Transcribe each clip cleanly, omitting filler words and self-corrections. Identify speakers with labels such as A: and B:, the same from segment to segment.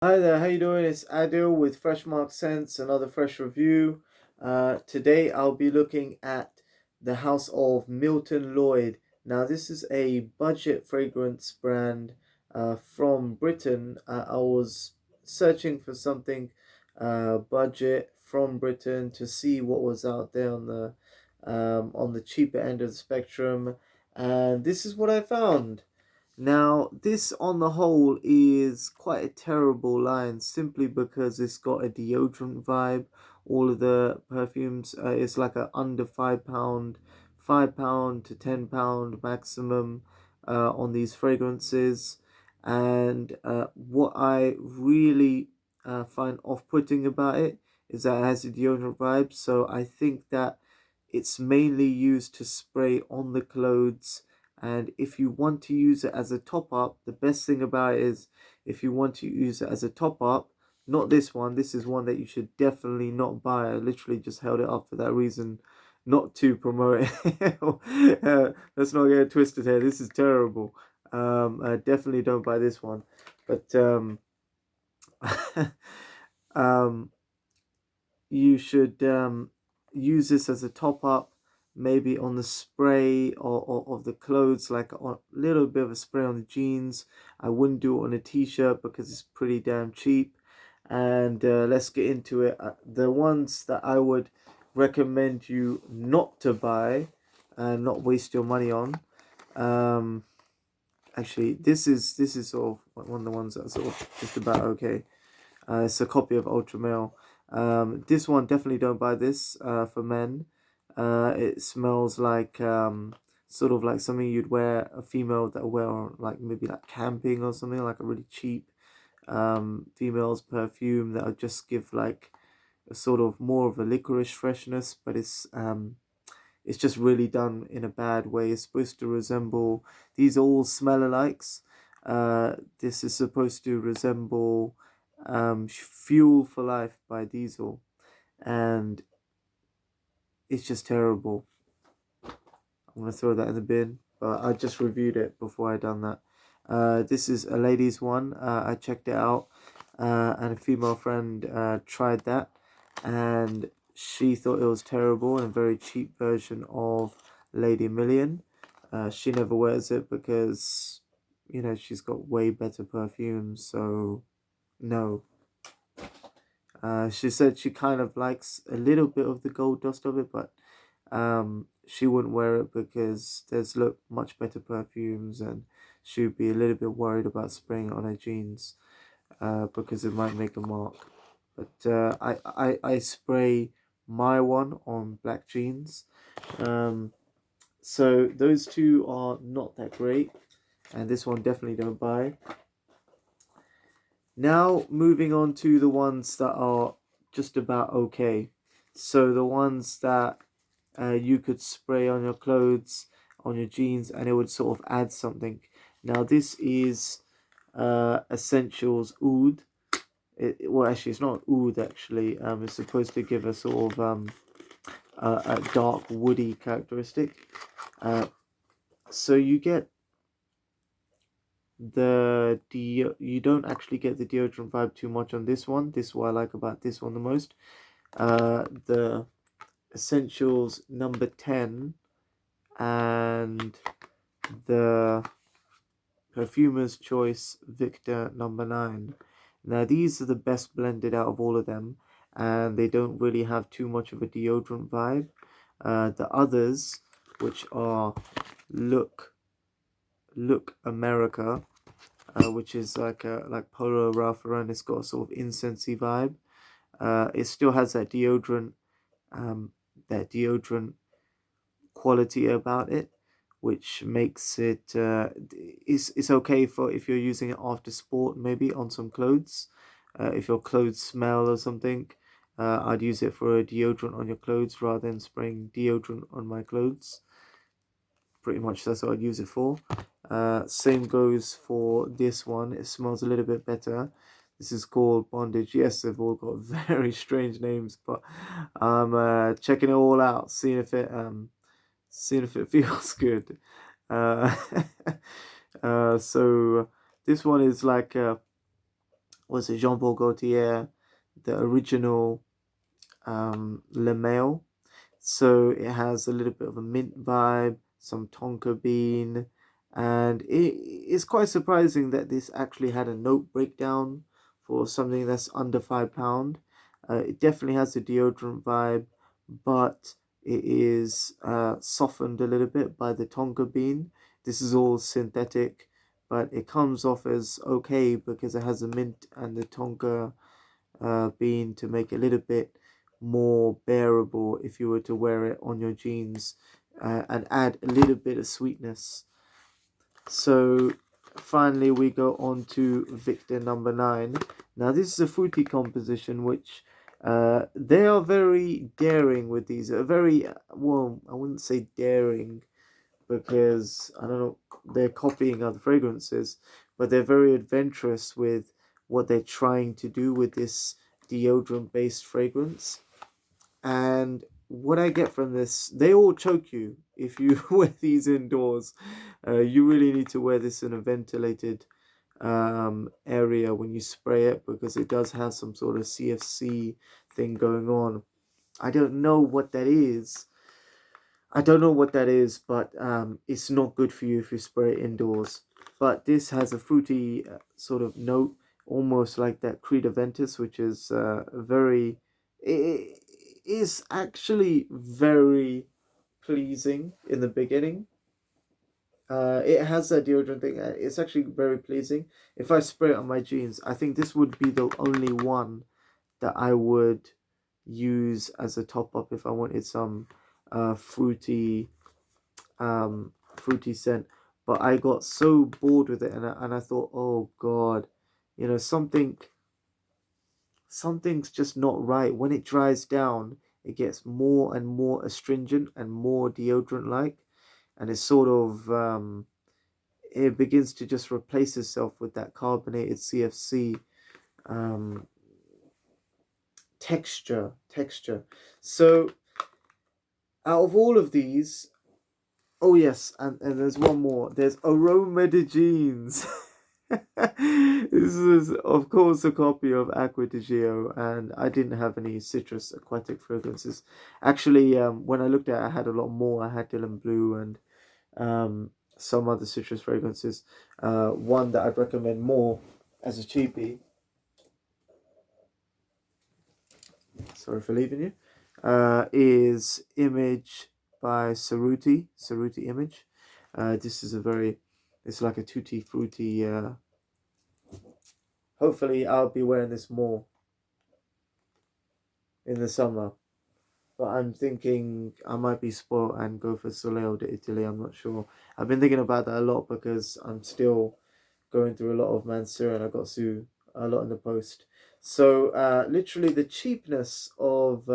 A: Hi there, how you doing? It's Adil with Fresh Mark Sense, another fresh review. Today I'll be looking at the house of Milton Lloyd. Now, this is a budget fragrance brand from Britain. I was searching for something budget from Britain to see what was out there on the cheaper end of the spectrum, and this is what I found. Now, this on the whole is quite a terrible line simply because it's got a deodorant vibe. All of the perfumes, it's like a under £5, £5 to £10 maximum on these fragrances. And what I really find off putting about it is that it has a deodorant vibe. So I think that it's mainly used to spray on the clothes, and if you want to use it as a top up, the best thing about it is if you want to use it as a top up, not this one, this is one that you should definitely not buy. I literally just held it up for that reason, not to promote it. Let's not get it twisted here. This is terrible. Definitely don't buy this one. But um, you should use this as a top up, maybe on the spray or of the clothes, like a little bit of a spray on the jeans. I wouldn't do it on a t-shirt because it's pretty damn cheap. And let's get into it. The ones that I would recommend you not to buy and not waste your money on. Um, Actually, this is sort of one of the ones that's sort of just about okay. It's a copy of Ultra Male. This one, definitely don't buy this for men. It smells like sort of like something you'd wear, a female that wear on like maybe like camping or something, like a really cheap female's perfume that would just give like a sort of more of a licorice freshness, but it's just really done in a bad way. It's supposed to resemble, these all smell alikes. This is supposed to resemble Fuel for Life by Diesel, and it's just terrible. I'm gonna throw that in the bin, but I just reviewed it before I done that. This is a ladies one. I checked it out, and a female friend tried that, and she thought it was terrible and a very cheap version of Lady Million. She never wears it because she's got way better perfumes. So no. She said she kind of likes a little bit of the gold dust of it, but she wouldn't wear it because there's much better perfumes, and she'd be a little bit worried about spraying it on her jeans because it might make a mark. But I spray my one on black jeans. Um, so those two are not that great, and this one definitely don't buy. Now moving on to the ones that are just about okay. So the ones that you could spray on your clothes, on your jeans, and it would sort of add something. Now this is Essentials Oud. Well, actually, it's not oud. Actually, it's supposed to give a sort of a dark woody characteristic. Uh, so you get you don't actually get the deodorant vibe too much on this one. This is what I like about this one the most. The Essentials number 10 and the Perfumer's Choice Victor number 9. Now these are the best blended out of all of them, and they don't really have too much of a deodorant vibe. The others, which are Look Look America, which is like Polo Ralph Lauren. It's got a sort of incensey vibe. It still has um, that deodorant quality about it, which makes it it's okay for if you're using it after sport, maybe on some clothes. If your clothes smell or something, I'd use it for a deodorant on your clothes rather than spraying deodorant on my clothes. Pretty much that's what I'd use it for. Same goes for this one. It smells a little bit better. This is called Bondage. Yes, they've all got very strange names, but I'm checking it all out, seeing if it feels good. Uh, so this one is like was it Jean Paul Gaultier, the original Le Male. So it has a little bit of a mint vibe, some tonka bean, and it's quite surprising that this actually had a note breakdown for something that's under £5. It definitely has a deodorant vibe, but it is softened a little bit by the tonka bean. This is all synthetic, but it comes off as okay because it has a mint and the tonka bean to make it a little bit more bearable if you were to wear it on your jeans, and add a little bit of sweetness. So finally we go on to Victor number 9. Now this is a fruity composition which they are very daring with these. Very, well, I wouldn't say daring because I don't know, they're copying other fragrances, but they're very adventurous with what they're trying to do with this deodorant based fragrance. And what I get from this, they all choke you if you wear these indoors. You really need to wear this in a ventilated area when you spray it, because it does have some sort of CFC thing going on. I don't know what that is. But it's not good for you if you spray it indoors. But this has a fruity sort of note, almost like that Creta Ventus, which is very. It is actually very pleasing in the beginning. It has that deodorant thing. It's actually very pleasing. If I spray it on my jeans, I think this would be the only one that I would use as a top up if I wanted some fruity scent. But I got so bored with it, and I thought, oh god, something's just not right. When it dries down, it gets more and more astringent and more deodorant like, and it's sort of it begins to just replace itself with that carbonated CFC um, texture. So out of all of these, oh yes, and there's one more. There's Aroma Di Jeans. This is of course a copy of Acqua di Gio, and I didn't have any citrus aquatic fragrances. Actually, when I looked at it, I had a lot more. I had Dylan Blue and some other citrus fragrances. One that I'd recommend more as a cheapie, sorry for leaving you, is Image by Cerruti Image. This is it's like a tutti frutti. Hopefully I'll be wearing this more in the summer, but I'm thinking I might be spoiled and go for Soleil d'Italie. I'm not sure. I've been thinking about that a lot because I'm still going through a lot of Mansur, and I got Sue a lot in the post. So literally the cheapness of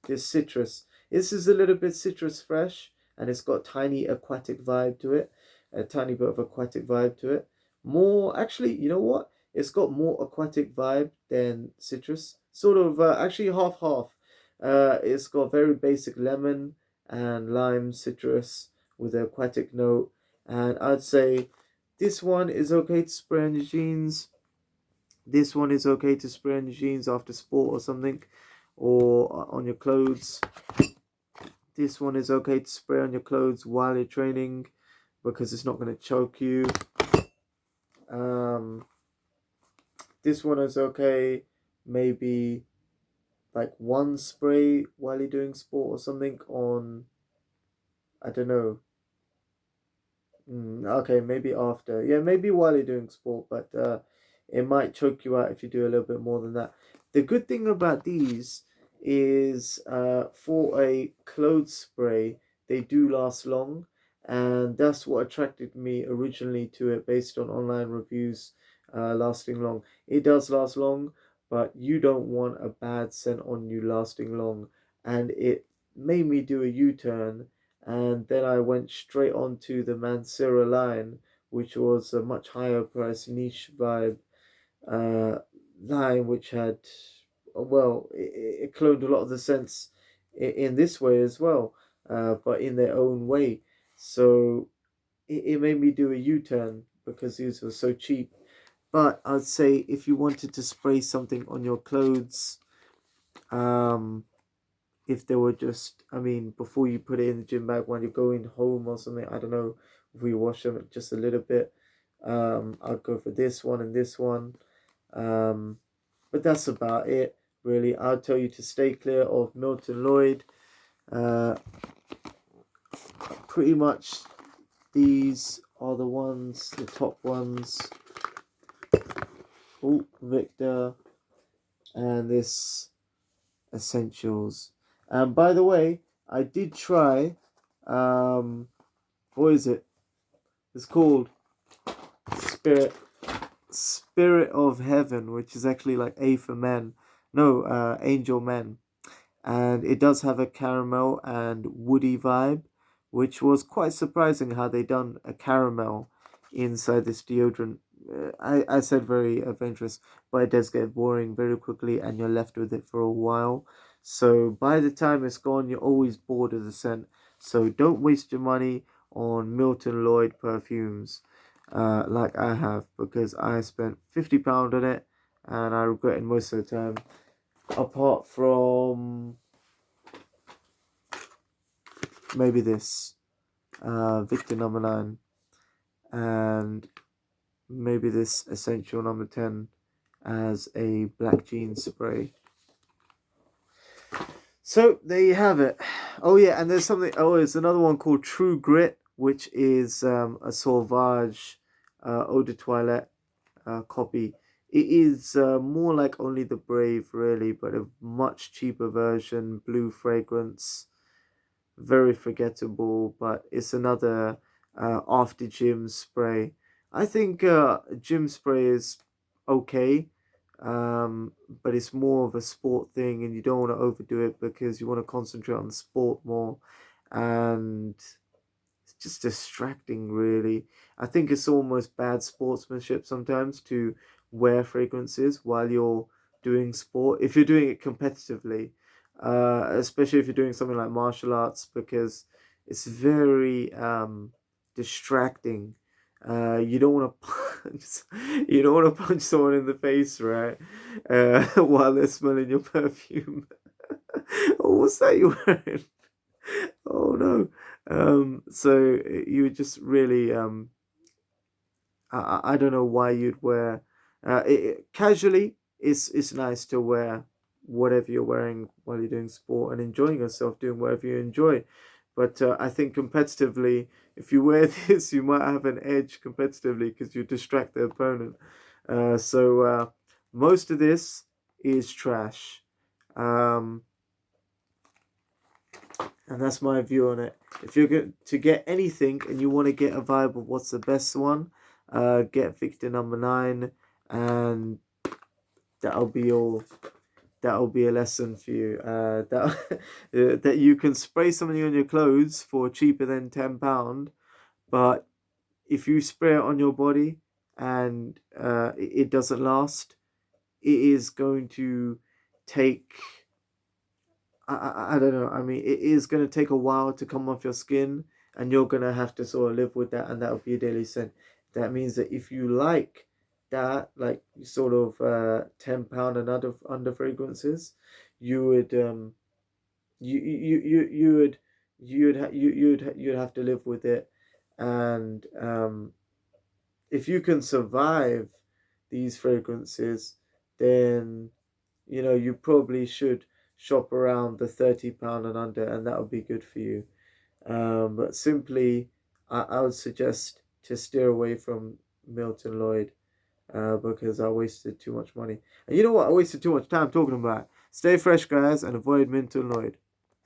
A: this citrus. This is a little bit citrus fresh, and it's got tiny aquatic vibe to it. A tiny bit of aquatic vibe to it. More, actually, you know what? It's got more aquatic vibe than citrus. Sort of, actually half half. It's got very basic lemon and lime citrus with an aquatic note. And I'd say this one is okay to spray on your jeans. This one is okay to spray on your jeans after sport or something, or on your clothes. This one is okay to spray on your clothes while you're training because it's not going to choke you. Um, this one is okay, maybe like one spray while you're doing sport or something on, I don't know. Okay, maybe after. Yeah, maybe while you're doing sport, but it might choke you out if you do a little bit more than that. The good thing about these is for a clothes spray, they do last long, and that's what attracted me originally to it based on online reviews. Lasting long. It does last long, but you don't want a bad scent on you lasting long, and it made me do a U-turn, and then I went straight onto the Mansura line, which was a much higher price niche vibe uh, line, which had, well, it cloned a lot of the scents in this way as well, but in their own way. So it made me do a U-turn because these were so cheap. But I'd say if you wanted to spray something on your clothes, um, if they were just, I mean, before you put it in the gym bag when you're going home or something, I don't know, if we wash them just a little bit, I'd go for this one and this one. Um, but that's about it, really. I'll tell you to stay clear of Milton Lloyd. Uh, Pretty much these are the ones, the top ones. Oh, Victor, and this Essentials. And by the way, I did try. What is it? It's called Spirit Spirit of Heaven, which is actually like A for men. No, Angel Men. And it does have a caramel and woody vibe, which was quite surprising how they done a caramel inside this deodorant. I said very adventurous, but it does get boring very quickly, and you're left with it for a while. So by the time it's gone, you're always bored of the scent. So don't waste your money on Milton Lloyd perfumes, like I have, because I spent £50 on it, and I regret it most of the time. Apart from maybe this Victor number 9, and maybe this Essential number 10 as a black jean spray. So there you have it. Oh yeah, and there's something. Oh, there's another one called True Grit, which is a Sauvage Eau de Toilette copy. It is more like Only the Brave, really, but a much cheaper version. Blue fragrance, very forgettable, but it's another after gym spray. I think gym spray is okay, but it's more of a sport thing, and you don't want to overdo it because you want to concentrate on the sport more, and it's just distracting, really. I think it's almost bad sportsmanship sometimes to wear fragrances while you're doing sport. If you're doing it competitively, especially if you're doing something like martial arts, because it's very distracting. You don't want to you don't want to punch someone in the face, right? While they're smelling your perfume. Oh, what's that you're wearing? Oh no. So you would just really I don't know why you'd wear casually. It's nice to wear whatever you're wearing while you're doing sport and enjoying yourself doing whatever you enjoy. But I think competitively, if you wear this, you might have an edge competitively because you distract the opponent. So most of this is trash. Um, and that's my view on it. If you're going to get anything and you want to get a vibe of what's the best one, get Victor number 9, and that'll be all. That'll be a lesson for you. That that you can spray something on your clothes for cheaper than £10, but if you spray it on your body and it doesn't last, it is going to take I don't know. I mean, it is going to take a while to come off your skin, and you're going to have to sort of live with that, and that will be a daily scent. That means that if you like that, like sort of £10 and under fragrances, you would you would you'd have to live with it, and if you can survive these fragrances, then you probably should shop around the £30 and under, and that would be good for you. But simply, I would suggest to steer away from Milton Lloyd because I wasted too much money. And you know what? I wasted too much time talking about it. Stay fresh, guys, and avoid Milton Lloyd.